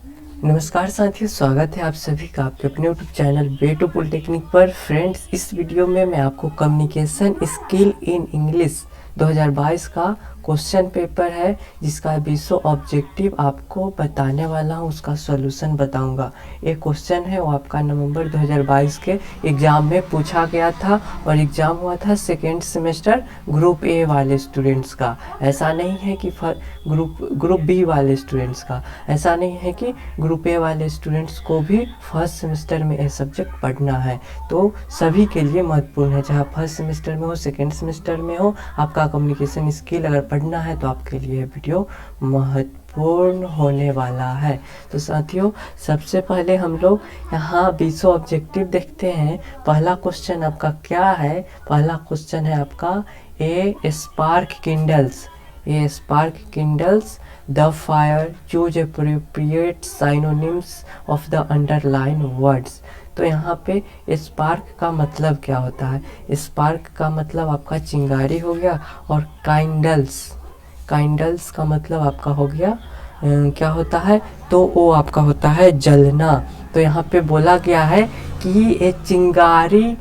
नमस्कार साथियों, स्वागत है आप सभी का आपके अपने YouTube channel way to polytechnic पर। फ्रेंड्स, इस वीडियो में मैं आपको कम्युनिकेशन स्किल इन इंग्लिश 2022 का क्वेश्चन पेपर है, जिसका 20 ऑब्जेक्टिव आपको बताने वाला हूँ, उसका सॉल्यूशन बताऊंगा। एक क्वेश्चन है वो आपका नवंबर 2022 के एग्ज़ाम में पूछा गया था और एग्ज़ाम हुआ था सेकेंड सेमेस्टर ग्रुप ए वाले स्टूडेंट्स का। ऐसा नहीं है कि ग्रुप बी वाले स्टूडेंट्स का, ऐसा नहीं है कि ग्रुप ए वाले स्टूडेंट्स को भी फर्स्ट सेमेस्टर में ये सब्जेक्ट पढ़ना है। तो सभी के लिए महत्वपूर्ण है, चाहे फर्स्ट सेमेस्टर में हो, सेकेंड सेमेस्टर में हो, आपका कम्युनिकेशन स्किल अगर पढ़ना है तो आपके लिए वीडियो महत्वपूर्ण होने वाला है। तो साथियों, सबसे पहले हम लोग यहाँ 20 ऑब्जेक्टिव देखते हैं। पहला क्वेश्चन आपका क्या है? पहला क्वेश्चन है आपका ए spark kindles the fire, choose appropriate synonyms of the underline words. तो यहाँ पे स्पार्क का मतलब क्या होता है? स्पार्क का मतलब आपका चिंगारी हो गया, और काइंडल्स का मतलब आपका हो गया क्या होता है? तो वो आपका होता है जलना। तो यहाँ पे बोला गया है कि ये चिंगारी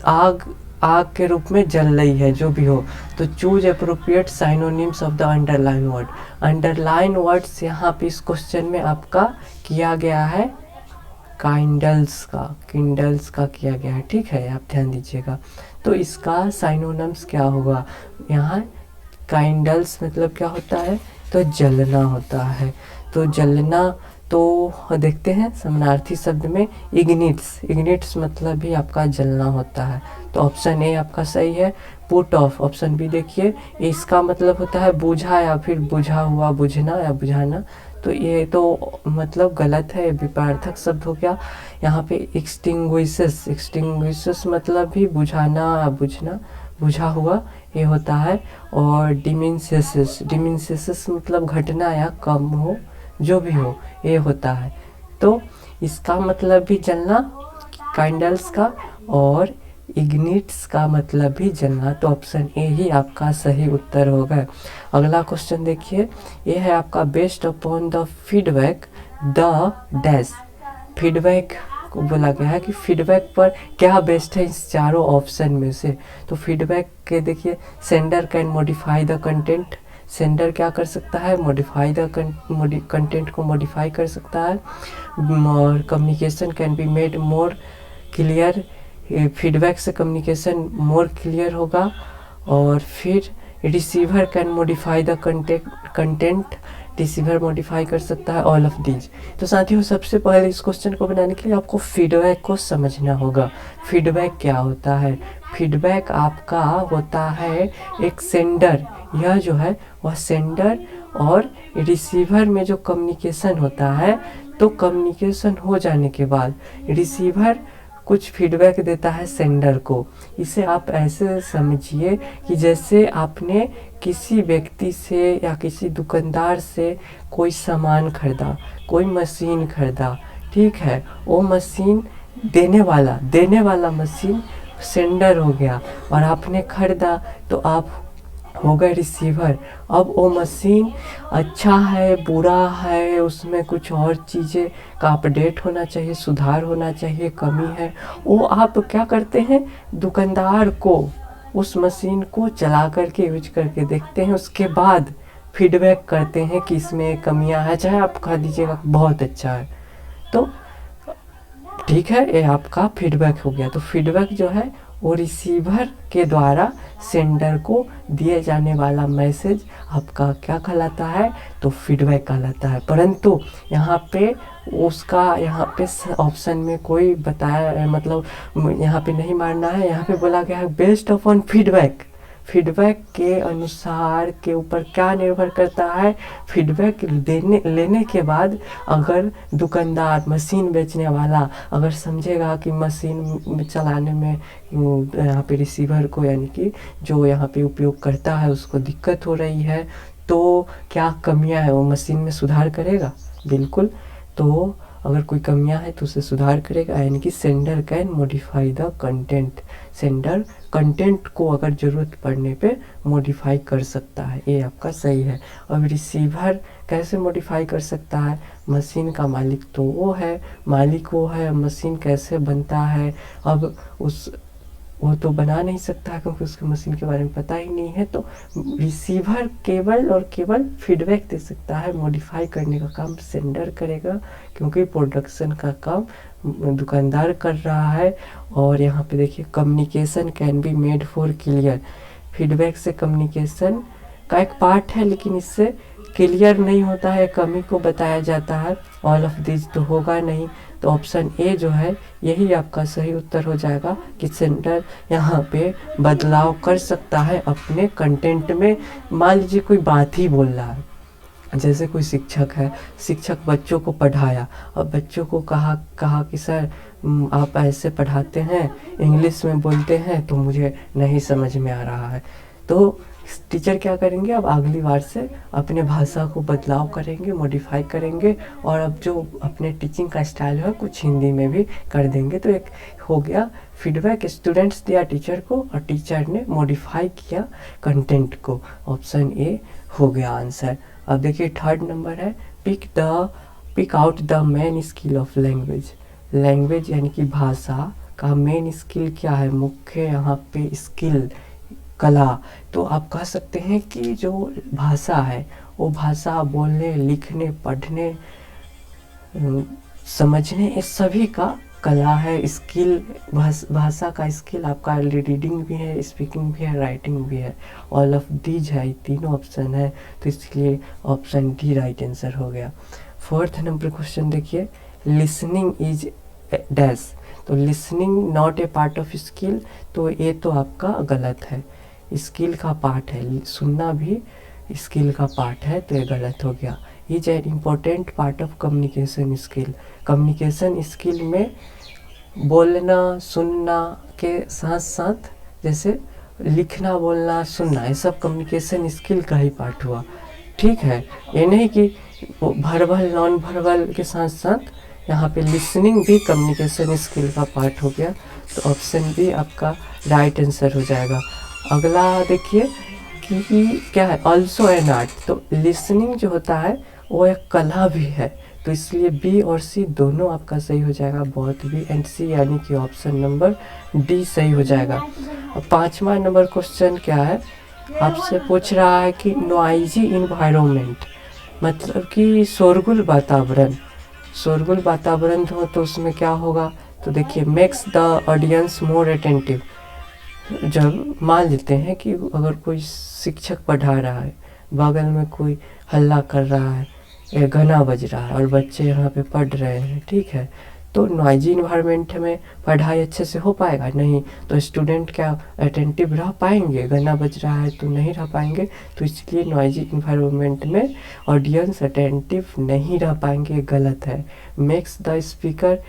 आग के रूप में जल रही है, जो भी हो। तो choose appropriate synonyms of the underline word. Underline words यहाँ पे इस क्वेश्चन में आपका किया गया है किंडल्स का किया गया है, ठीक है, आप ध्यान दीजिएगा। तो इसका साइनोनिम्स क्या होगा? यहाँ काइंडल्स मतलब क्या होता है? तो जलना होता है। तो जलना, तो देखते हैं समानार्थी शब्द में इग्निट्स मतलब भी आपका जलना होता है। तो ऑप्शन ए आपका सही है। पुट ऑफ, ऑप्शन बी देखिए, इसका मतलब होता है बूझा या फिर बुझा हुआ, बुझना या बुझाना। तो ये तो मतलब गलत है, विपरीतार्थक शब्द हो गया। यहाँ पे एक्सटिंग्विशेस मतलब भी बुझाना या बुझना, बुझा हुआ ये होता है। और डिमिनिसेस मतलब घटना या कम हो, जो भी हो, ये होता है। तो इसका मतलब भी जलना काइंडल्स का, और इग्निट्स का मतलब भी जलना। तो ऑप्शन ए ही आपका सही उत्तर होगा। अगला क्वेश्चन देखिए, ये है आपका based upon the feedback the dash. Feedback को बोला गया है कि फीडबैक पर क्या बेस्ट है इस चारों ऑप्शन में से। तो फीडबैक के देखिए, sender can modify the content. Sender क्या कर सकता है? मॉडिफाई द कंटेंट को मॉडिफाई कर सकता है। और communication can be made more clear. Feedback से कम्युनिकेशन मोर क्लियर होगा। और फिर receiver can modify the content. Receiver modify कर सकता है। All of these. तो साथियों, सबसे पहले इस क्वेश्चन को बनाने के लिए आपको फीडबैक को समझना होगा। फीडबैक क्या होता है? फीडबैक आपका होता है एक सेंडर, यह जो है वह सेंडर और रिसीवर में जो कम्युनिकेशन होता है, तो कम्युनिकेशन हो जाने के बाद रिसीवर कुछ फीडबैक देता है सेंडर को। इसे आप ऐसे समझिए कि जैसे आपने किसी व्यक्ति से या किसी दुकानदार से कोई सामान खरीदा, कोई मशीन खरीदा, ठीक है, वो मशीन देने वाला मशीन सेंडर हो गया, और आपने खरीदा तो आप हो गए रिसीवर। अब वो मशीन अच्छा है, बुरा है, उसमें कुछ और चीज़ें का अपडेट होना चाहिए, सुधार होना चाहिए, कमी है, वो आप क्या करते हैं? दुकानदार को उस मशीन को चला करके यूज करके देखते हैं, उसके बाद फीडबैक करते हैं कि इसमें कमियां हैं, चाहे आप कह दीजिएगा बहुत अच्छा है। तो ठीक है, ये आपका फीडबैक हो गया। तो फीडबैक जो है वो रिसीवर के द्वारा सेंडर को दिए जाने वाला मैसेज आपका क्या कहलाता है? तो फीडबैक कहलाता है। परंतु यहाँ पे ऑप्शन में कोई बताया, मतलब यहाँ पे नहीं मारना है। यहाँ पे बोला गया है बेस्ड अपॉन फीडबैक। फीडबैक के अनुसार के ऊपर क्या निर्भर करता है? फीडबैक लेने के बाद अगर दुकानदार, मशीन बेचने वाला अगर समझेगा कि मशीन चलाने में यहाँ पे रिसीवर को, यानी कि जो यहाँ पे उपयोग करता है, उसको दिक्कत हो रही है, तो क्या कमियां है वो मशीन में सुधार करेगा? बिल्कुल। तो अगर कोई कमियां है तो उसे सुधार करेगा, यानी कि sender can modify the content. Sender content को अगर ज़रूरत पड़ने पे मॉडिफाई कर सकता है, ये आपका सही है। अब रिसीवर कैसे मॉडिफाई कर सकता है? मशीन का मालिक तो वो है, मालिक वो है, मशीन कैसे बनता है अब वो तो बना नहीं सकता क्योंकि उसको मशीन के बारे में पता ही नहीं है। तो रिसीवर केवल और केवल फीडबैक दे सकता है, मॉडिफाई करने का काम सेंडर करेगा क्योंकि प्रोडक्शन का काम दुकानदार कर रहा है। और यहाँ पे देखिए communication can be made for clear, feedback से कम्युनिकेशन का एक पार्ट है लेकिन इससे क्लियर नहीं होता है, कमी को बताया जाता है। ऑल ऑफ दिस तो होगा नहीं, तो ऑप्शन ए जो है यही आपका सही उत्तर हो जाएगा कि सेंडर यहाँ पे बदलाव कर सकता है अपने कंटेंट में। मान लीजिए कोई बात ही बोल रहा है, जैसे कोई शिक्षक है, शिक्षक बच्चों को पढ़ाया और बच्चों को कहा कि सर आप ऐसे पढ़ाते हैं, इंग्लिश में बोलते हैं तो मुझे नहीं समझ में आ रहा है। तो टीचर क्या करेंगे, अब अगली बार से अपने भाषा को बदलाव करेंगे, मॉडिफाई करेंगे और अब जो अपने टीचिंग का स्टाइल है कुछ हिंदी में भी कर देंगे। तो एक हो गया फीडबैक, स्टूडेंट्स दिया टीचर को और टीचर ने मॉडिफाई किया कंटेंट को। ऑप्शन ए हो गया आंसर। अब देखिए थर्ड नंबर है pick out the main skill of language. Language यानी कि भाषा का मेन स्किल क्या है, मुख्य यहाँ पे स्किल कला। तो आप कह सकते हैं कि जो भाषा है वो भाषा बोलने, लिखने, पढ़ने, समझने, इस सभी का कला है, स्किल। भाषा का स्किल आपका रीडिंग भी है, स्पीकिंग भी है, राइटिंग भी है। ऑल ऑफ दीज है, तीनों ऑप्शन है, तो इसलिए ऑप्शन डी राइट आंसर हो गया। फोर्थ नंबर क्वेश्चन देखिए, लिसनिंग इज डैश। तो listening not a part of skill, तो ये तो आपका गलत है, स्किल का पार्ट है, सुनना भी स्किल का पार्ट है, तो ये गलत हो गया। Is an important part of communication skill. Communication skill में बोलना सुनना के साथ साथ जैसे लिखना, बोलना, सुनना, ये सब कम्युनिकेशन स्किल का ही पार्ट हुआ। ठीक है, ये नहीं कि वर्बल नॉन वर्बल के साथ साथ यहाँ पे लिसनिंग भी कम्युनिकेशन स्किल का पार्ट हो गया। तो ऑप्शन बी आपका राइट आंसर हो जाएगा। अगला देखिए कि क्या है, ऑल्सो एन आर्ट। तो लिसनिंग जो होता है वो एक कला भी है, तो इसलिए बी और सी दोनों आपका सही हो जाएगा, बहुत बी एंड सी, यानी कि ऑप्शन नंबर डी सही हो जाएगा। अब पांचवा नंबर क्वेश्चन क्या है, आपसे पूछ रहा है कि नॉइजी इन्वायरमेंट मतलब कि शोरगुल वातावरण। शोरगुल वातावरण हो तो उसमें क्या होगा, तो देखिए makes the audience more attentive. जब मान लेते हैं कि अगर कोई शिक्षक पढ़ा रहा है, बगल में कोई हल्ला कर रहा है, या गाना बज रहा है और बच्चे यहाँ पे पढ़ रहे हैं, ठीक है, तो नॉइजी इन्वायरमेंट में पढ़ाई अच्छे से हो पाएगा नहीं, तो स्टूडेंट क्या अटेंटिव रह पाएंगे, गाना बज रहा है तो नहीं रह पाएंगे। तो इसलिए नॉइजी इन्वायरमेंट में ऑडियंस अटेंटिव नहीं रह पाएंगे, गलत है। Makes the speaker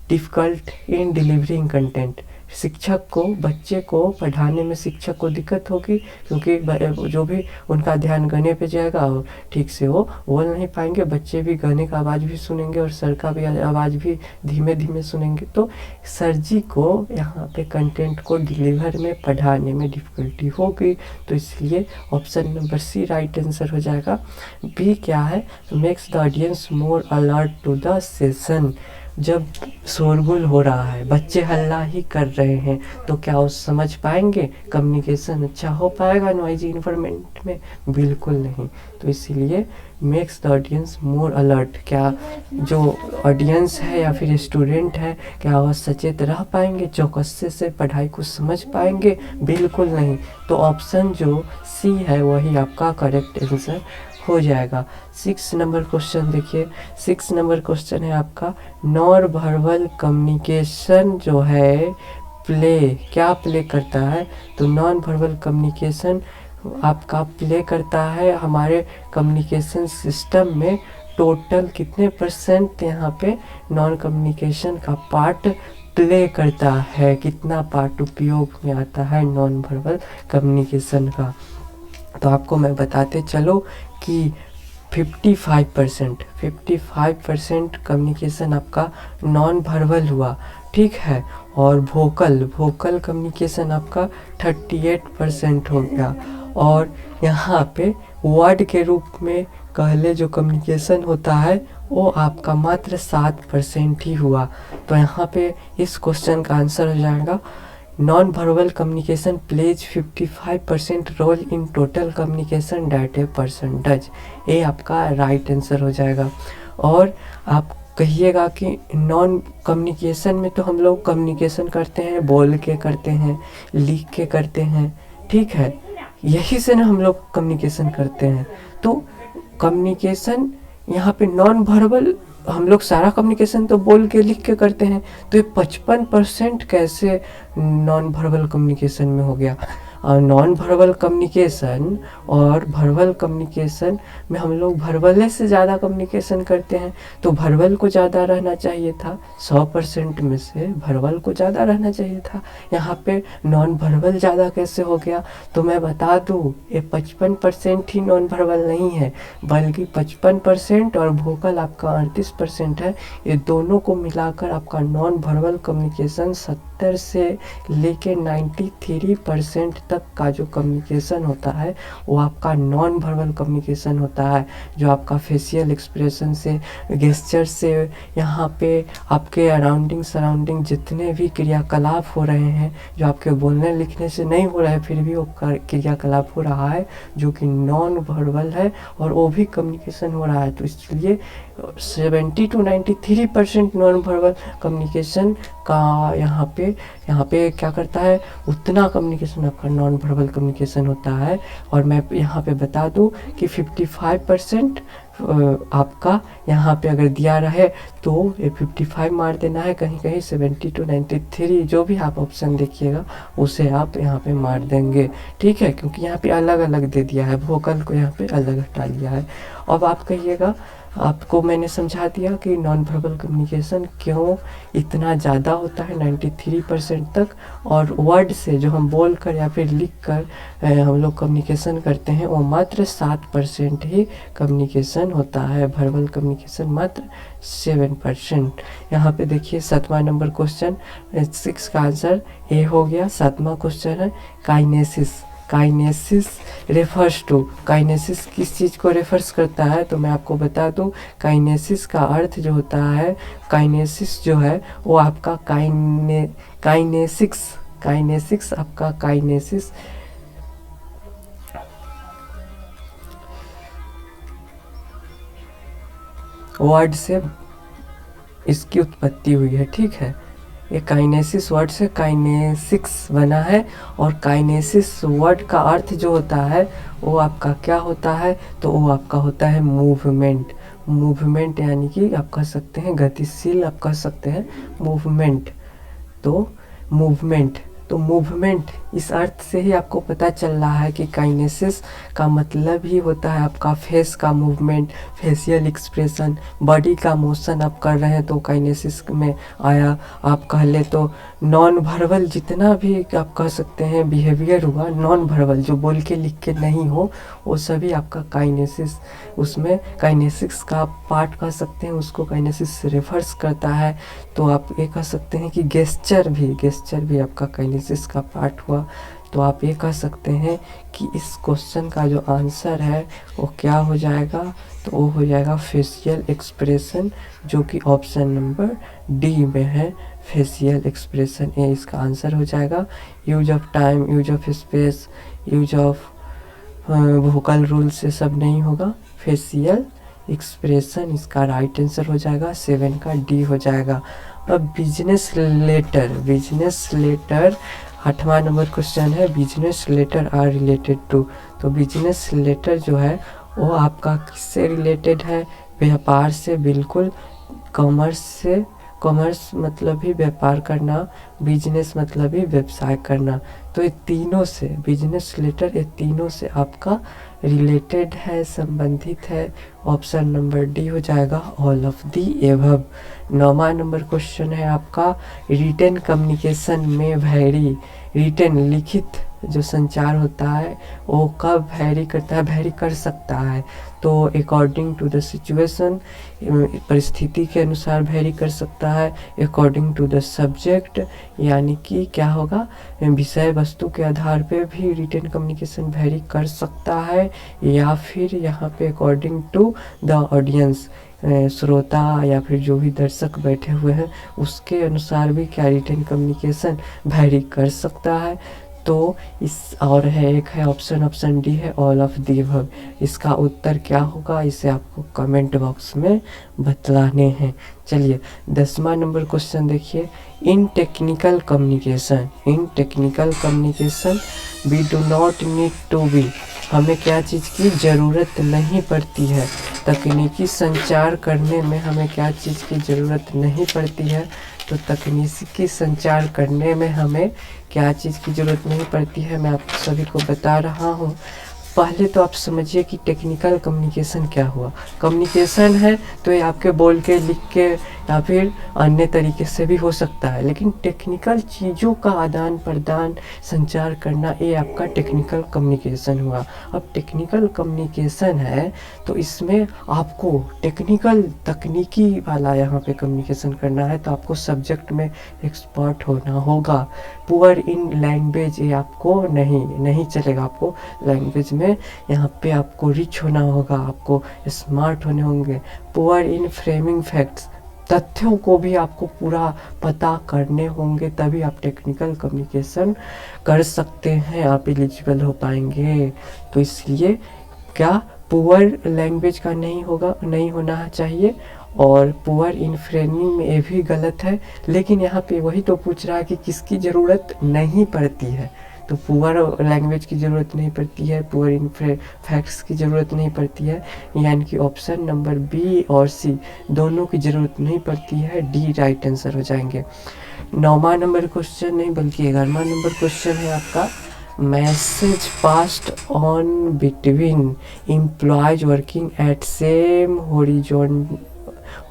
difficult in delivering content. शिक्षक को, बच्चे को पढ़ाने में शिक्षक को दिक्कत होगी क्योंकि जो भी उनका ध्यान गाने पे जाएगा और ठीक से वो बोल नहीं पाएंगे, बच्चे भी गाने का आवाज़ भी सुनेंगे और सर का भी आवाज़ भी धीमे धीमे सुनेंगे। तो सर जी को यहाँ पे कंटेंट को डिलीवर में, पढ़ाने में डिफ़िकल्टी होगी, तो इसलिए option number C right answer हो जाएगा। बी क्या है, makes the audience more alert to the session. जब शोरगुल हो रहा है, बच्चे हल्ला ही कर रहे हैं, तो क्या वो समझ पाएंगे, कम्युनिकेशन अच्छा हो पाएगा नॉइजी इन्वायरमेंट में, बिल्कुल नहीं। तो इसीलिए makes the audience more alert, क्या जो ऑडियंस है या फिर स्टूडेंट है, क्या वह सचेत रह पाएंगे, चौकस्से से पढ़ाई को समझ पाएंगे, बिल्कुल नहीं। तो ऑप्शन जो सी है वही आपका करेक्ट आंसर हो जाएगा। 6 नंबर क्वेश्चन देखिए, 6 नंबर क्वेश्चन है आपका नॉन वर्बल कम्युनिकेशन जो है क्या प्ले करता है। तो नॉन वर्बल कम्युनिकेशन आपका प्ले करता है हमारे कम्युनिकेशन सिस्टम में टोटल कितने % यहाँ पे नॉन कम्युनिकेशन का पार्ट प्ले करता है, कितना पार्ट उपयोग में आता है नॉन वर्बल कम्युनिकेशन का। तो आपको मैं बताते चलो कि 55% कम्युनिकेशन आपका नॉन वर्बल हुआ, ठीक है, और वोकल कम्युनिकेशन आपका 38% हो गया। और यहाँ पे वर्ड के रूप में पहले जो कम्युनिकेशन होता है वो आपका मात्र 7% ही हुआ। तो यहाँ पे इस क्वेश्चन का आंसर हो जाएगा non verbal communication plays 55% role in total communication that a person does. ये आपका राइट आंसर हो जाएगा। और आप कहिएगा कि नॉन कम्युनिकेशन में तो हम लोग कम्युनिकेशन करते हैं, बोल के करते हैं, लिख के करते हैं, ठीक है, यही से ना हम लोग कम्युनिकेशन करते हैं। तो कम्युनिकेशन यहाँ पे नॉन वर्बल हम लोग सारा कम्युनिकेशन तो बोल के लिख के करते हैं, तो ये 55% कैसे नॉन वर्बल कम्युनिकेशन में हो गया। नॉन वर्बल कम्युनिकेशन और वर्बल कम्युनिकेशन में हम लोग वर्बल से ज़्यादा कम्युनिकेशन करते हैं, तो वर्बल को ज़्यादा रहना चाहिए था। 100% में से वर्बल को ज़्यादा रहना चाहिए था, यहाँ पे नॉन वर्बल ज़्यादा कैसे हो गया। तो मैं बता दूँ ये 55% ही नॉन वर्बल नहीं है, बल्कि 55% और वोकल आपका 38% है। ये दोनों को मिलाकर आपका नॉन वर्बल कम्युनिकेशन 70 से लेके 93% तक का जो कम्युनिकेशन होता है वो आपका नॉन वर्बल कम्युनिकेशन होता है, जो आपका फेशियल एक्सप्रेशन से, गेस्चर से, यहाँ पे आपके अराउंडिंग सराउंडिंग जितने भी क्रियाकलाप हो रहे हैं, जो आपके बोलने लिखने से नहीं हो रहा है फिर भी वो क्रियाकलाप हो रहा है जो कि नॉन वर्बल है और वो भी कम्युनिकेशन हो रहा है। तो इसलिए 70 to 93% नॉन वर्बल कम्युनिकेशन का यहाँ पे क्या करता है, उतना कम्युनिकेशन आपका नॉन वर्बल कम्युनिकेशन होता है। और मैं यहाँ पे बता दूँ कि 55% आपका यहाँ पे अगर दिया रहे तो ये 55 मार देना है, कहीं कहीं 70 to 93 जो भी आप ऑप्शन देखिएगा उसे आप यहाँ पे मार देंगे, ठीक है, क्योंकि यहाँ पे अलग अलग दे दिया है, वोकल को यहाँ पे अलग हटा दिया है। अब आप कहिएगा, आपको मैंने समझा दिया कि नॉन वर्बल कम्युनिकेशन क्यों इतना ज़्यादा होता है 93% तक, और वर्ड से जो हम बोल कर या फिर लिख कर हम लोग कम्युनिकेशन करते हैं वो मात्र 7% ही कम्युनिकेशन होता है, वर्बल कम्युनिकेशन मात्र 7%। यहाँ पे देखिए 7वां नंबर क्वेश्चन, 6 का आंसर ए हो गया। 7वां क्वेश्चन है kinesis. Kinesis refers to, kinesis किस चीज़ को रेफर्स करता है, तो मैं आपको बता दूं काइनेसिस का अर्थ जो होता है, काइनेसिस जो है वो आपका काइनेसिक्स आपका काइनेसिस वर्ड से इसकी उत्पत्ति हुई है, ठीक है। ये काइनेसिस वर्ड से काइनेसिक्स बना है, और काइनेसिस वर्ड का अर्थ जो होता है वो आपका क्या होता है, तो वो आपका होता है मूवमेंट। मूवमेंट यानी कि आप कह सकते हैं गतिशील, आप कह सकते हैं मूवमेंट। तो मूवमेंट इस अर्थ से ही आपको पता चल रहा है कि काइनेसिस का मतलब ही होता है आपका फेस का मूवमेंट, फेशियल एक्सप्रेशन, बॉडी का मोशन आप कर रहे हैं तो काइनेसिस में आया। आप कह ले तो नॉन वर्बल जितना भी आप कह सकते हैं बिहेवियर हुआ नॉन वर्बल, जो बोल के लिख के नहीं हो, वो सभी आपका काइनेसिस, उसमें काइनेसिक्स का पार्ट कह सकते हैं, उसको काइनेसिस रेफर्स करता है। तो आप ये कह सकते हैं कि गेस्चर भी आपका काइनेसिस का पार्ट हुआ। तो आप ये कह सकते हैं कि इस क्वेश्चन का जो आंसर है वो क्या हो जाएगा, तो वो हो जाएगा फेशियल एक्सप्रेशन, जो कि ऑप्शन नंबर डी में है, फेशियल एक्सप्रेशन। ये इसका आंसर हो जाएगा। Use of time, use of space, use of vocal rule से सब नहीं होगा, फेशियल एक्सप्रेशन इसका राइट आंसर हो जाएगा, 7 का डी हो जाएगा। अब बिजनेस लेटर 8वां नंबर क्वेश्चन है, business letter are related to. तो बिजनेस लेटर जो है वो आपका किससे रिलेटेड है, व्यापार से, बिल्कुल, कॉमर्स से। कॉमर्स मतलब ही व्यापार करना, बिजनेस मतलब ही व्यवसाय करना। तो ये तीनों से बिजनेस लेटर, ये तीनों से आपका रिलेटेड है, संबंधित है। ऑप्शन नंबर डी हो जाएगा, ऑल ऑफ दी एबव। 9वां नंबर क्वेश्चन है आपका, रिटन कम्युनिकेशन में वैरी। रिटन लिखित जो संचार होता है वो कब वैरी करता है, वैरी कर सकता है। तो अकॉर्डिंग टू द सिचुएशन, परिस्थिति के अनुसार वैरी कर सकता है। अकॉर्डिंग टू द सब्जेक्ट, यानी कि क्या होगा, विषय वस्तु के आधार पे भी रिटन कम्युनिकेशन वैरी कर सकता है। या फिर यहाँ पे अकॉर्डिंग टू द ऑडियंस, श्रोता या फिर जो भी दर्शक बैठे हुए हैं उसके अनुसार भी क्या रिटन कम्युनिकेशन वैरी कर सकता है। तो इस और है एक है ऑप्शन डी है ऑल ऑफ दी अबव। इसका उत्तर क्या होगा इसे आपको कमेंट बॉक्स में बतलाने हैं। चलिए 10वां नंबर क्वेश्चन देखिए। In technical communication we do not need to be, हमें क्या चीज़ की ज़रूरत नहीं पड़ती है। तकनीकी संचार करने में हमें क्या चीज़ की ज़रूरत नहीं पड़ती है, तो तकनीकी संचार करने में हमें क्या चीज़ की ज़रूरत नहीं पड़ती है, मैं आप सभी को बता रहा हूँ। पहले तो आप समझिए कि टेक्निकल कम्युनिकेशन क्या हुआ। कम्युनिकेशन है तो ये आपके बोल के, लिख के या फिर अन्य तरीके से भी हो सकता है, लेकिन टेक्निकल चीज़ों का आदान प्रदान, संचार करना, ये आपका टेक्निकल कम्युनिकेशन हुआ। अब टेक्निकल कम्युनिकेशन है तो इसमें आपको टेक्निकल, तकनीकी वाला यहाँ पे कम्युनिकेशन करना है तो आपको सब्जेक्ट में एक्सपर्ट होना होगा। पुअर इन लैंग्वेज ये आपको नहीं चलेगा। आपको लैंग्वेज में यहाँ पे आपको रिच होना होगा, आपको स्मार्ट होने होंगे। पुअर इन फ्रेमिंग फैक्ट्स, तथ्यों को भी आपको पूरा पता करने होंगे, तभी आप टेक्निकल कम्युनिकेशन कर सकते हैं, आप एलिजिबल हो पाएंगे। तो इसलिए क्या पुअर लैंग्वेज का नहीं होना चाहिए। और पुअर इन फ्रेमिंग में ये भी गलत है, लेकिन यहाँ पे वही तो पूछ रहा है कि किसकी ज़रूरत नहीं पड़ती है। तो पुअर लैंग्वेज की ज़रूरत नहीं पड़ती है, पुअर इन फैक्ट्स की ज़रूरत नहीं पड़ती है, यानी कि ऑप्शन नंबर बी और सी दोनों की ज़रूरत नहीं पड़ती है। डी राइट आंसर हो जाएंगे। 9वां नंबर क्वेश्चन नहीं बल्कि 11वां नंबर क्वेश्चन है आपका। Message passed on between employees working at same horizontal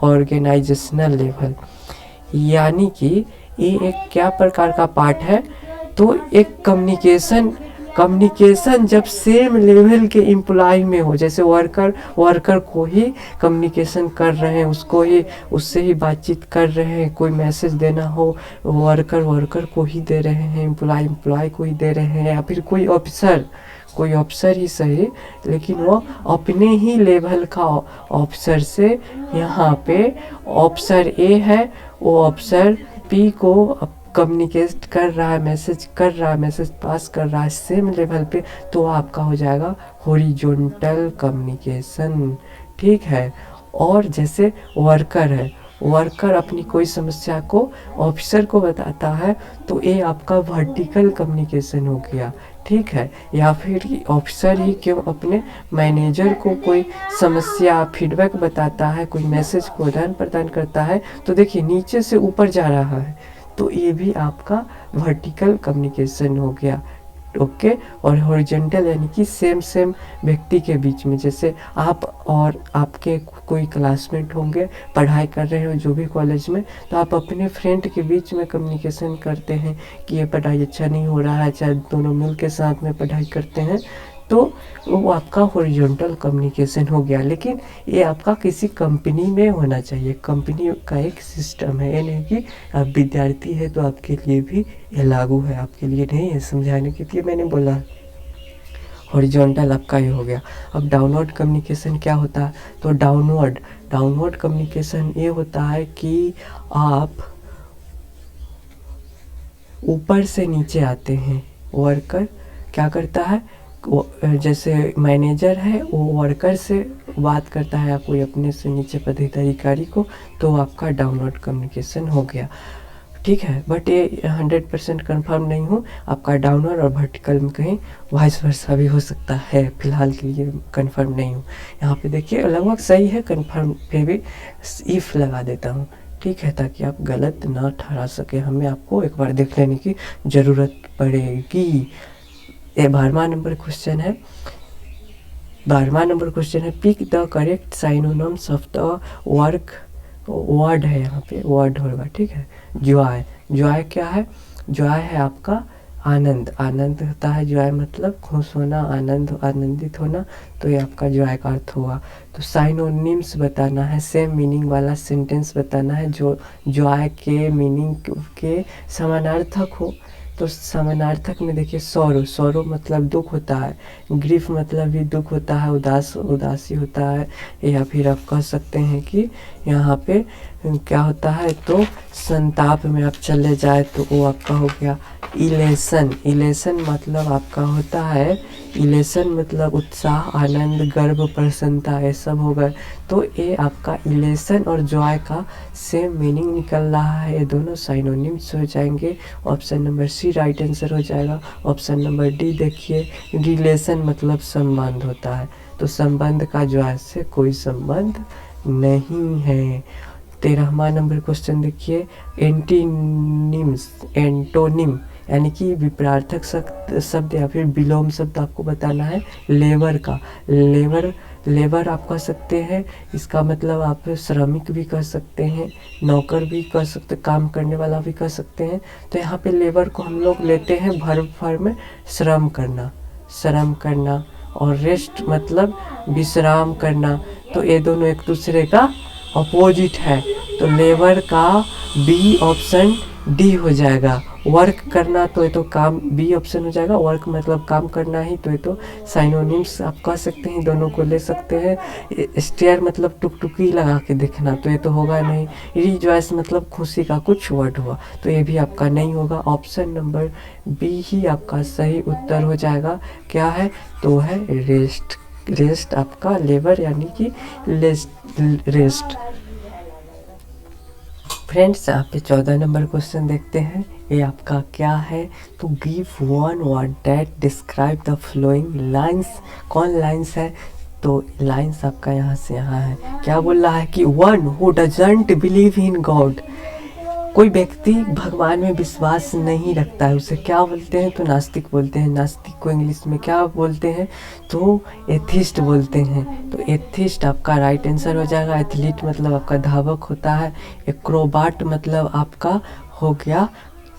organisational level, यानी कि ये एक क्या प्रकार का पार्ट है, तो एक कम्युनिकेशन जब सेम लेवल के एम्प्लॉय में हो, जैसे वर्कर को ही कम्युनिकेशन कर रहे हैं, उससे ही बातचीत कर रहे हैं, कोई मैसेज देना हो वर्कर को ही दे रहे हैं, एम्प्लॉय को ही दे रहे हैं, या फिर कोई ऑफिसर ही सही, लेकिन वो अपने ही लेवल का ऑफिसर से यहाँ पे ऑफिसर ए है, वो ऑफिसर पी को कम्युनिकेट कर रहा है, मैसेज पास कर रहा है सेम लेवल पे, तो आपका हो जाएगा हॉरिजॉन्टल कम्युनिकेशन। ठीक है। और जैसे वर्कर अपनी कोई समस्या को ऑफिसर को बताता है, तो ये आपका वर्टिकल कम्युनिकेशन हो गया। ठीक है। या फिर ऑफिसर ही क्यों अपने मैनेजर को कोई समस्या, फीडबैक बताता है, कोई मैसेज को आदान प्रदान करता है, तो देखिए नीचे से ऊपर जा रहा है, तो ये भी आपका वर्टिकल कम्युनिकेशन हो गया। ओके। और हॉरिजॉन्टल यानी कि सेम व्यक्ति के बीच में, जैसे आप और आपके कोई क्लासमेट होंगे, पढ़ाई कर रहे हो जो भी कॉलेज में, तो आप अपने फ्रेंड के बीच में कम्युनिकेशन करते हैं कि ये पढ़ाई अच्छा नहीं हो रहा है, चाहे दोनों मिल के साथ में पढ़ाई करते हैं, तो वो आपका हॉरिजॉन्टल कम्युनिकेशन हो गया। लेकिन ये आपका किसी कंपनी में होना चाहिए, कंपनी का एक सिस्टम है, ये नहीं कि आप विद्यार्थी है तो आपके लिए भी ये लागू है, आपके लिए नहीं है, समझाने के लिए मैंने बोला। हॉरिजॉन्टल आपका ये हो गया। अब डाउनवर्ड कम्युनिकेशन क्या होता है, तो डाउनवर्ड कम्युनिकेशन ये होता है कि आप ऊपर से नीचे आते हैं। वर्कर क्या करता है, जैसे मैनेजर है वो वर्कर से बात करता है या कोई अपने से नीचे पदाधिकारी को, तो आपका डाउनवर्ड कम्युनिकेशन हो गया। ठीक है। बट ये 100% कन्फर्म नहीं हूँ, आपका डाउनवर्ड और वर्टिकल में कहीं वाइस वर्सा भी हो सकता है, फिलहाल के लिए कन्फर्म नहीं हूँ। यहाँ पे देखिए लगभग सही है, कन्फर्म पे भी इफ़ लगा देता हूँ। ठीक है, ताकि आप गलत ना ठहरा सके, हमें आपको एक बार देख लेने की ज़रूरत पड़ेगी। ये 12वां नंबर क्वेश्चन है। 12वां नंबर क्वेश्चन है pick the correct synonyms of the word है, यहाँ पे वर्ड होगा। ठीक है। जॉय क्या है, जॉय है आपका आनंद, आनंद होता है जॉय मतलब खुश होना, आनंद, आनंदित होना, तो ये आपका जॉय का अर्थ हुआ। तो साइनोनिम्स बताना है, सेम मीनिंग वाला सेंटेंस बताना है जो जॉय के मीनिंग के समानार्थक हो। तो समानार्थक में देखिए सौरो, सौरो मतलब दुख होता है, ग्रीफ मतलब भी दुख होता है, उदास, उदासी होता है, या फिर आप कह सकते हैं कि यहाँ पे क्या होता है, तो संताप में आप चले जाए तो वो आपका हो गया इलेशन। इलेशन मतलब आपका होता है, इलेशन मतलब उत्साह, आनंद, गर्व, प्रसन्नता, ये सब हो गए। तो ये आपका इलेशन और जॉय का सेम मीनिंग निकल रहा है, ये दोनों साइनोनिम्स हो जाएंगे। Option number C right answer हो जाएगा। ऑप्शन नंबर डी देखिए, रिलेशन मतलब संबंध होता है, तो संबंध का जॉय से कोई संबंध नहीं है। 13वां नंबर क्वेश्चन देखिए, एंटीनिम्स, एंटोनिम यानी कि विपरीतार्थक शब्द या फिर विलोम शब्द आपको बताना है लेबर का। लेबर, लेबर आप कह सकते हैं, इसका मतलब आप श्रमिक भी कह सकते हैं, नौकर भी कह सकते, काम करने वाला भी कह सकते हैं। तो यहाँ पे लेबर को हम लोग लेते हैं वर्ब फॉर्म में, श्रम करना, श्रम करना, और रेस्ट मतलब विश्राम करना। तो ये दोनों एक दूसरे का अपोजिट है, तो लेबर का बी ऑप्शन डी हो जाएगा। वर्क करना तो ये तो काम, बी ऑप्शन हो जाएगा। वर्क मतलब काम करना ही, तो ये तो साइनोनिम्स आप कह सकते हैं, दोनों को ले सकते हैं। स्टेयर मतलब टुकटुकी लगा के देखना, तो ये तो होगा नहीं। रिजॉइस मतलब खुशी का कुछ वर्ड हुआ, तो ये भी आपका नहीं होगा। ऑप्शन नंबर बी ही आपका सही उत्तर हो जाएगा। क्या है, तो है रेस्ट। रेस्ट आपका लेबर यानी कि रेस्ट। फ्रेंड्स यहाँ पे 14 नंबर क्वेश्चन देखते हैं, ये आपका क्या है, तो give one word that describe the flowing lines. कौन लाइन्स है, तो लाइन्स आपका यहाँ से यहाँ है। क्या बोल रहा है कि one who doesn't believe in God, कोई व्यक्ति भगवान में विश्वास नहीं रखता है, उसे क्या बोलते हैं, तो नास्तिक बोलते हैं। नास्तिक को इंग्लिश में क्या बोलते हैं, तो एथिस्ट बोलते हैं। तो एथिस्ट आपका राइट आंसर हो जाएगा। एथलीट मतलब आपका धावक होता है। एक्रोबाट मतलब आपका हो गया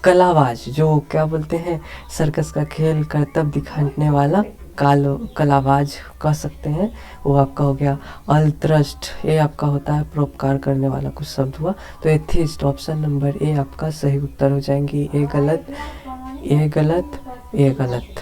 कलाबाज, जो क्या बोलते हैं, सर्कस का खेल करतब दिखाने वाला कलाबाज कह सकते हैं, वो आपका हो गया। अल्ट्रस्ट, ये आपका होता है परोपकार करने वाला कुछ शब्द हुआ। तो एथिस्ट ऑप्शन नंबर ए आपका सही उत्तर हो जाएंगी। ए गलत, ए गलत, ए गलत।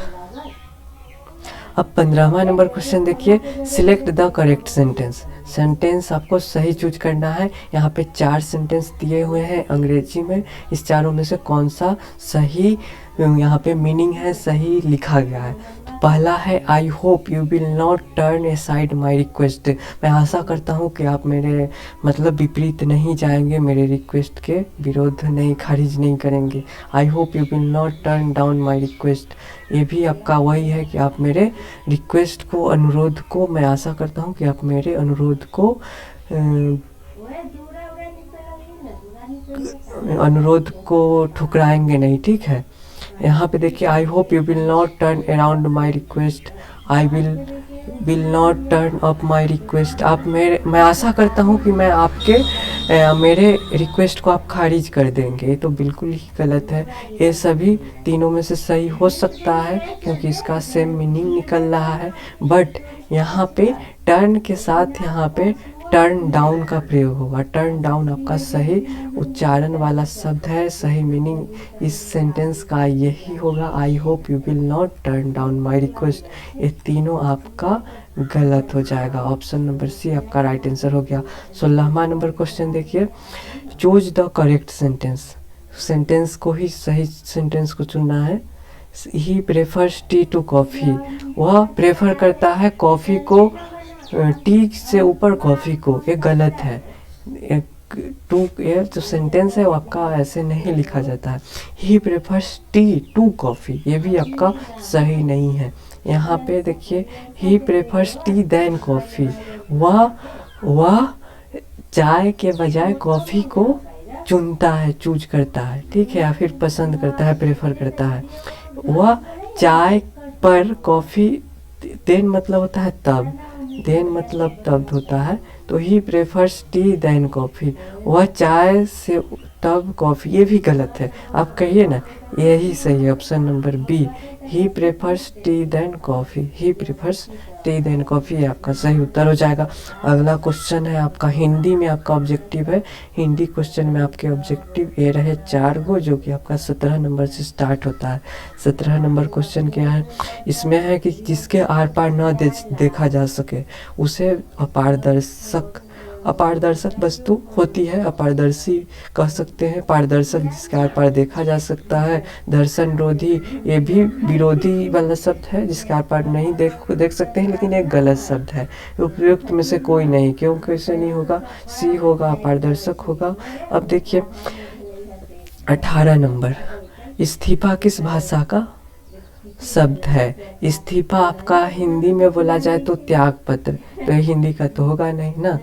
अब 15वां नंबर क्वेश्चन देखिए, select the correct sentence. Sentence आपको सही चूज करना है। यहाँ पे 4 सेंटेंस दिए हुए हैं अंग्रेजी में, इस चारों में से कौन सा सही यहाँ पे मीनिंग है, सही लिखा गया है। तो पहला है, I hope you will not turn aside my request. मैं आशा करता हूँ कि आप मेरे मतलब विपरीत नहीं जाएंगे, मेरे रिक्वेस्ट के विरोध नहीं, खारिज नहीं करेंगे। I hope you will not turn down my request, ये भी आपका वही है कि आप मेरे रिक्वेस्ट को, अनुरोध को, मैं आशा करता हूँ कि आप मेरे अनुरोध को ठुकराएंगे नहीं, ठीक है। यहाँ पे देखिए, I hope you will not turn around my request, I will not turn up my request. आप मैं आशा करता हूँ कि मैं आपके मेरे रिक्वेस्ट को आप खारिज कर देंगे, ये तो बिल्कुल ही गलत है। ये सभी तीनों में से सही हो सकता है क्योंकि इसका सेम मीनिंग निकल रहा है, बट यहाँ पे टर्न के साथ यहाँ पे टर्न डाउन का प्रयोग होगा। टर्न डाउन आपका सही उच्चारण वाला शब्द है, सही मीनिंग इस सेंटेंस का यही होगा, I hope you will not turn down my request. ये तीनों आपका गलत हो जाएगा। ऑप्शन नंबर सी आपका राइट आंसर हो गया। 16वां नंबर क्वेश्चन देखिए, choose the correct sentence. Sentence को ही, सही सेंटेंस को चुनना है। He prefers tea to coffee, वह प्रेफर करता है कॉफ़ी को, टी से ऊपर कॉफ़ी को, ये गलत है। टू, ये जो सेंटेंस है वो आपका ऐसे नहीं लिखा जाता है। He prefers tea to coffee, ये भी आपका सही नहीं है। यहाँ पे देखिए, he prefers tea than coffee, वह चाय के बजाय कॉफ़ी को चुनता है, चूज करता है, ठीक है, या फिर पसंद करता है, प्रेफर करता है। वह चाय पर कॉफ़ी, देन मतलब होता है तब, देन मतलब तब होता है, तो he prefers tea than coffee, वह चाय से टब कॉफ़ी, ये भी गलत है। आप कहिए ना, यही सही है, option number B, he prefers tea than coffee, he prefers tea than coffee, ये आपका सही उत्तर हो जाएगा। अगला क्वेश्चन है आपका हिंदी में, आपका ऑब्जेक्टिव है। हिंदी क्वेश्चन में आपके ऑब्जेक्टिव ये रहे 4 गो, जो कि आपका 17 नंबर से स्टार्ट होता है। 17 नंबर क्वेश्चन क्या है, इसमें है कि जिसके आर पार न देखा जा सके उसे अपारदर्शक, अपारदर्शक वस्तु होती है, अपारदर्शी कह सकते हैं। पारदर्शक जिसके आर पार देखा जा सकता है। दर्शनरोधी, ये भी विरोधी वाला शब्द है, जिसके आर पार नहीं देख सकते हैं, लेकिन एक गलत शब्द है। उपयुक्त में से कोई नहीं, क्यों कैसे नहीं होगा, सी होगा, अपारदर्शक होगा। अब देखिए 18 नंबर, इस्तीफा किस भाषा का शब्द है? इस्तीफा आपका हिंदी में बोला जाए तो त्याग पत्र, तो हिंदी का तो होगा नहीं ना।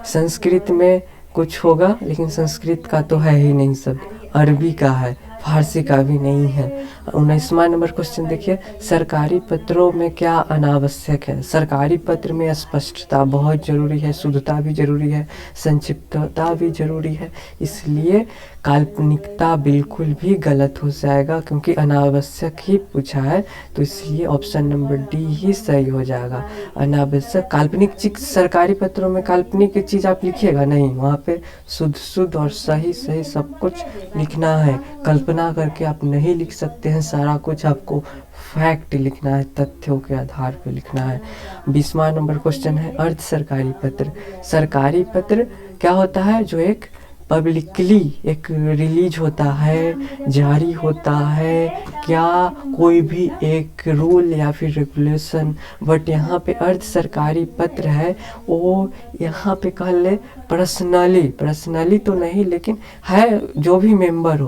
संस्कृत में कुछ होगा, लेकिन संस्कृत का तो है ही नहीं शब्द। अरबी का है, फारसी का भी नहीं है। 19वां नंबर क्वेश्चन देखिए, सरकारी पत्रों में क्या अनावश्यक है? सरकारी पत्र में स्पष्टता बहुत जरूरी है, शुद्धता भी जरूरी है, संक्षिप्तता भी जरूरी है, इसलिए काल्पनिकता बिल्कुल भी गलत हो जाएगा, क्योंकि अनावश्यक ही पूछा है, तो इसलिए ऑप्शन नंबर डी ही सही हो जाएगा। अनावश्यक, काल्पनिक चीज सरकारी पत्रों में काल्पनिक चीज़ आप लिखिएगा नहीं, वहाँ पे शुद्ध और सही सब कुछ लिखना है। कल्पना करके आप नहीं लिख सकते हैं, सारा कुछ आपको फैक्ट लिखना है, तथ्यों के आधार पर लिखना है। 20वां नंबर क्वेश्चन है, अर्ध सरकारी पत्र। सरकारी पत्र क्या होता है? जो एक पब्लिकली एक रिलीज होता है, जारी होता है, क्या कोई भी एक रूल या फिर रेगुलेशन। बट यहाँ पे अर्ध सरकारी पत्र है, वो यहाँ पे कह ले पर्सनली तो नहीं, लेकिन है जो भी मेंबर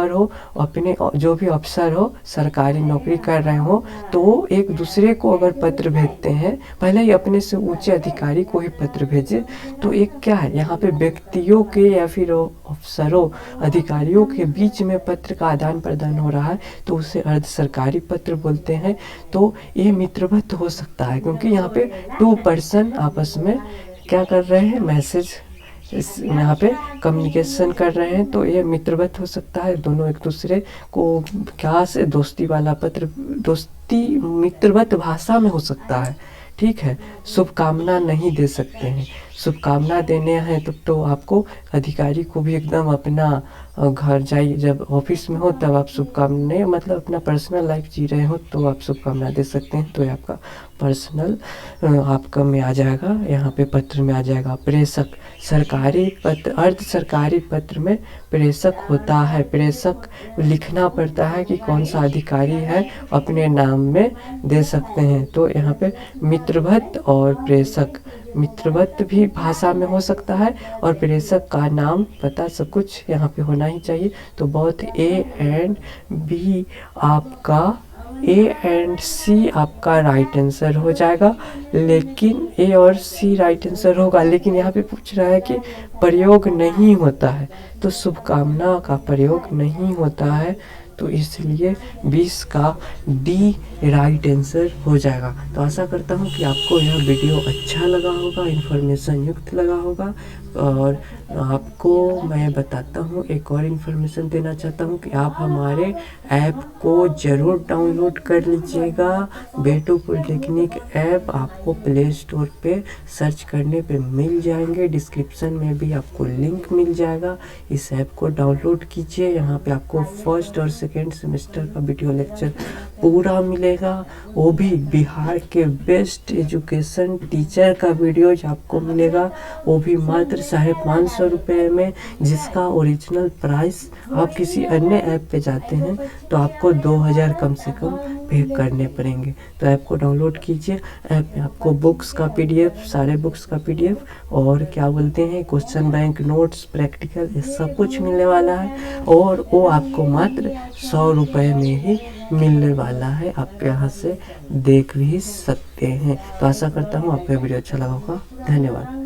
हो अपने, जो भी अफसर हो, सरकारी नौकरी कर रहे हो, तो वो एक दूसरे को अगर पत्र भेजते हैं, पहले ही अपने से ऊंचे अधिकारी को ही पत्र भेजे, तो एक क्या है यहाँ पे व्यक्तियों के या फिर अफसरों अधिकारियों के बीच में पत्र का आदान प्रदान हो रहा है, तो उसे अर्ध सरकारी पत्र बोलते हैं। तो ये मित्रवत हो सकता है, क्योंकि यहाँ पे 2 पर्सन आपस में क्या कर रहे हैं, मैसेज यहाँ पे कम्युनिकेशन कर रहे हैं, तो ये मित्रवत हो सकता है। दोनों एक दूसरे को क्या से दोस्ती वाला पत्र, दोस्ती मित्रवत भाषा में हो सकता है, ठीक है। शुभकामना नहीं दे सकते हैं, शुभकामना देने हैं तो आपको अधिकारी को भी एकदम अपना घर जाइए, जब ऑफिस में हो तब आप शुभकामना, मतलब अपना पर्सनल लाइफ जी रहे हो तो आप शुभकामना दे सकते हैं, तो ये आपका पर्सनल आपका में आ जाएगा, यहाँ पे पत्र में आ जाएगा। प्रेषक, सरकारी पत्र, अर्ध सरकारी पत्र में प्रेषक होता है। प्रेषक लिखना पड़ता है कि कौन सा अधिकारी है, अपने नाम में दे सकते हैं। तो यहाँ पे मित्रवत और प्रेषक, मित्रवत भी भाषा में हो सकता है, और प्रेषक का नाम पता सब कुछ यहाँ पे होना ही चाहिए। तो बहुत ए एंड बी आपका, ए एंड सी आपका राइट आंसर हो जाएगा, लेकिन ए और सी राइट आंसर होगा, लेकिन यहाँ पे पूछ रहा है कि प्रयोग नहीं होता है, तो शुभकामना का प्रयोग नहीं होता है, तो इसलिए 20 का डी राइट आंसर हो जाएगा। तो आशा करता हूँ कि आपको यह वीडियो अच्छा लगा होगा, इन्फॉर्मेशन युक्त लगा होगा, और आपको मैं बताता हूँ, एक और इन्फॉर्मेशन देना चाहता हूँ कि आप हमारे ऐप को ज़रूर डाउनलोड कर लीजिएगा। बेटू पॉलिटेक्निक ऐप आपको प्ले स्टोर पे सर्च करने पे मिल जाएंगे, डिस्क्रिप्शन में भी आपको लिंक मिल जाएगा। इस ऐप को डाउनलोड कीजिए, यहाँ पे आपको फर्स्ट और सेकेंड सेमेस्टर का वीडियो लेक्चर पूरा मिलेगा, वो भी बिहार के बेस्ट एजुकेशन टीचर का वीडियोज आपको मिलेगा, वो भी मात्र 550 रुपये में, जिसका ओरिजिनल प्राइस आप किसी अन्य ऐप पे जाते हैं तो आपको 2000 कम से कम पे करने पड़ेंगे। तो ऐप को डाउनलोड कीजिए। ऐप में आपको बुक्स का PDF, सारे बुक्स का PDF, और क्या बोलते हैं क्वेश्चन बैंक, नोट्स, प्रैक्टिकल, ये सब कुछ मिलने वाला है, और वो आपको मात्र 100 रुपये में ही मिलने वाला है। आप यहाँ से देख भी सकते हैं। तो आशा करता हूँ आपको वीडियो अच्छा लगा होगा। धन्यवाद।